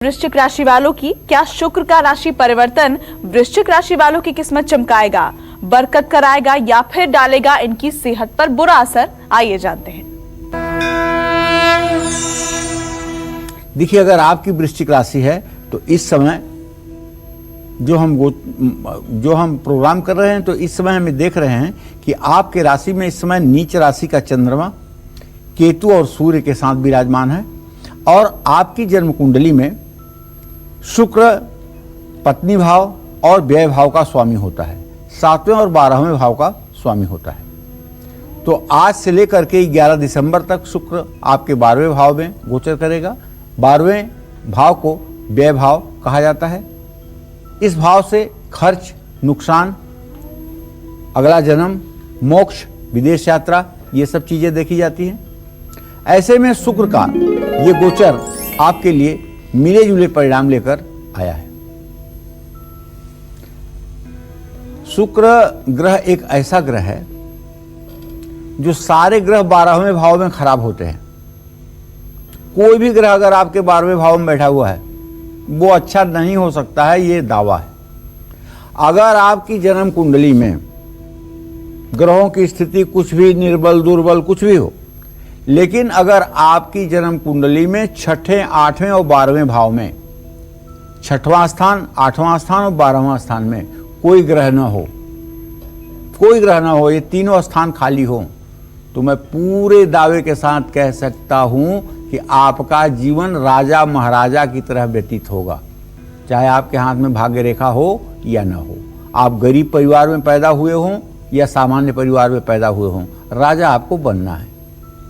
वृश्चिक राशि वालों की क्या शुक्र का राशि परिवर्तन वृश्चिक राशि वालों की किस्मत चमकाएगा, बरकत कराएगा या फिर डालेगा इनकी सेहत पर बुरा असर? आइए जानते हैं। देखिए, अगर आपकी वृश्चिक राशि है तो इस समय जो हम प्रोग्राम कर रहे हैं तो इस समय हमें देख रहे हैं कि आपके राशि में इस समय नीच राशि का चंद्रमा केतु और सूर्य के साथ विराजमान है और आपकी जन्म कुंडली में शुक्र पत्नी भाव और व्यय भाव का स्वामी होता है, 7वें और 12वें भाव का स्वामी होता है। तो आज से लेकर के 11 दिसंबर तक शुक्र आपके 12वें भाव में गोचर करेगा। 12वें भाव को व्यय भाव कहा जाता है। इस भाव से खर्च, नुकसान, अगला जन्म, मोक्ष, विदेश यात्रा, ये सब चीजें देखी जाती हैं। ऐसे में शुक्र का ये गोचर आपके लिए मिले जुले परिणाम लेकर आया है। शुक्र ग्रह एक ऐसा ग्रह है जो सारे ग्रह 12वें भाव में खराब होते हैं। कोई भी ग्रह अगर आपके 12वें भाव में बैठा हुआ है वो अच्छा नहीं हो सकता है, ये दावा है। अगर आपकी जन्म कुंडली में ग्रहों की स्थिति कुछ भी निर्बल दुर्बल कुछ भी हो, लेकिन अगर आपकी जन्म कुंडली में 6ठे, 8वें और 12वें भाव में 6वां स्थान, 8वां स्थान और 12वां स्थान में कोई ग्रह न हो, ये तीनों स्थान खाली हो, तो मैं पूरे दावे के साथ कह सकता हूं कि आपका जीवन राजा महाराजा की तरह व्यतीत होगा। चाहे आपके हाथ में भाग्य रेखा हो या न हो, आप गरीब परिवार में पैदा हुए हों या सामान्य परिवार में पैदा हुए हों, राजा आपको बनना है।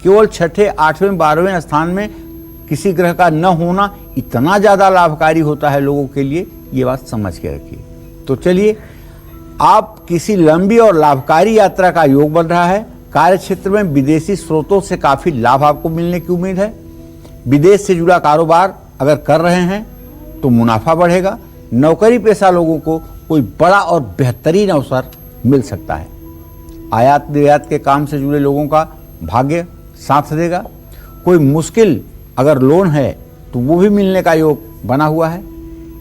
केवल 6ठे, 8वें, 12वें स्थान में किसी ग्रह का न होना इतना ज्यादा लाभकारी होता है लोगों के लिए, ये बात समझ के रखिए। तो चलिए, आप किसी लंबी और लाभकारी यात्रा का योग बन रहा है। कार्य क्षेत्र में विदेशी स्रोतों से काफी लाभ आपको मिलने की उम्मीद है। विदेश से जुड़ा कारोबार अगर कर रहे हैं तो मुनाफा बढ़ेगा। नौकरी पेशा लोगों को कोई बड़ा और बेहतरीन अवसर मिल सकता है। आयात निर्यात के काम से जुड़े लोगों का भाग्य साथ देगा। कोई मुश्किल अगर लोन है तो वो भी मिलने का योग बना हुआ है।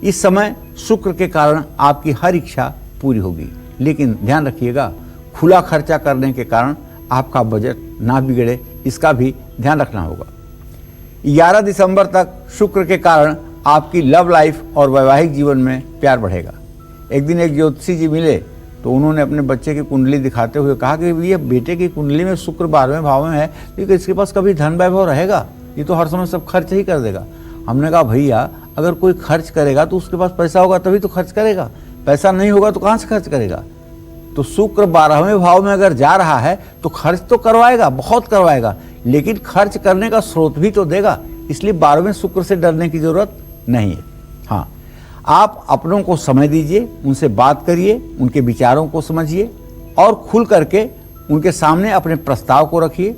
इस समय शुक्र के कारण आपकी हर इच्छा पूरी होगी, लेकिन ध्यान रखिएगा, खुला खर्चा करने के कारण आपका बजट ना बिगड़े, इसका भी ध्यान रखना होगा। 11 दिसंबर तक शुक्र के कारण आपकी लव लाइफ और वैवाहिक जीवन में प्यार बढ़ेगा। एक दिन एक ज्योतिषी जी मिले तो उन्होंने अपने बच्चे की कुंडली दिखाते हुए कहा कि ये बेटे की कुंडली में शुक्र 12वें भाव में है, लेकिन इसके पास कभी धन वैभव रहेगा? ये तो हर समय सब खर्च ही कर देगा। हमने कहा भैया, अगर कोई खर्च करेगा तो उसके पास पैसा होगा तभी तो खर्च करेगा, पैसा नहीं होगा तो कहाँ से खर्च करेगा? तो शुक्र 12वें भाव में अगर जा रहा है तो खर्च तो करवाएगा, बहुत करवाएगा, लेकिन खर्च करने का स्रोत भी तो देगा। इसलिए 12वें शुक्र से डरने की जरूरत नहीं है। हाँ, आप अपनों को समय दीजिए, उनसे बात करिए, उनके विचारों को समझिए और खुल करके उनके सामने अपने प्रस्ताव को रखिए।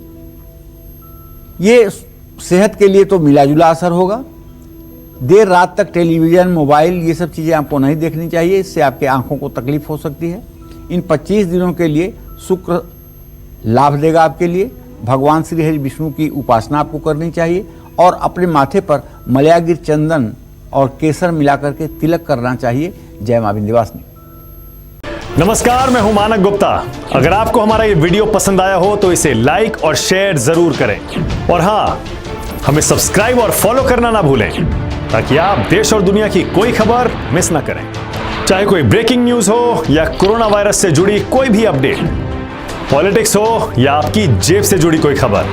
ये सेहत के लिए तो मिला जुला असर होगा। देर रात तक टेलीविजन, मोबाइल, ये सब चीजें आपको नहीं देखनी चाहिए, इससे आपके आंखों को तकलीफ हो सकती है। इन 25 दिनों के लिए शुक्र लाभ देगा आपके लिए। भगवान श्री हरि विष्णु की उपासना आपको करनी चाहिए और अपने माथे पर मलयागिर चंदन और केसर मिलाकर के तिलक करना चाहिए। जय मां विंध्यवासिनी। नमस्कार, मैं हूं मानक गुप्ता। अगर आपको हमारा ये वीडियो पसंद आया हो तो इसे लाइक और शेयर जरूर करें और हाँ, हमें सब्सक्राइब और फॉलो करना ना भूलें ताकि आप देश और दुनिया की कोई खबर मिस ना करें। चाहे कोई ब्रेकिंग न्यूज हो या कोरोना वायरस से जुड़ी कोई भी अपडेट, पॉलिटिक्स हो या आपकी जेब से जुड़ी कोई खबर,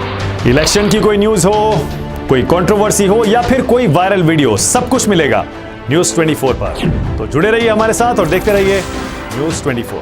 इलेक्शन की कोई न्यूज हो, कोई कंट्रोवर्सी हो या फिर कोई वायरल वीडियो, सब कुछ मिलेगा न्यूज़ 24 पर। तो जुड़े रहिए हमारे साथ और देखते रहिए न्यूज़ 24।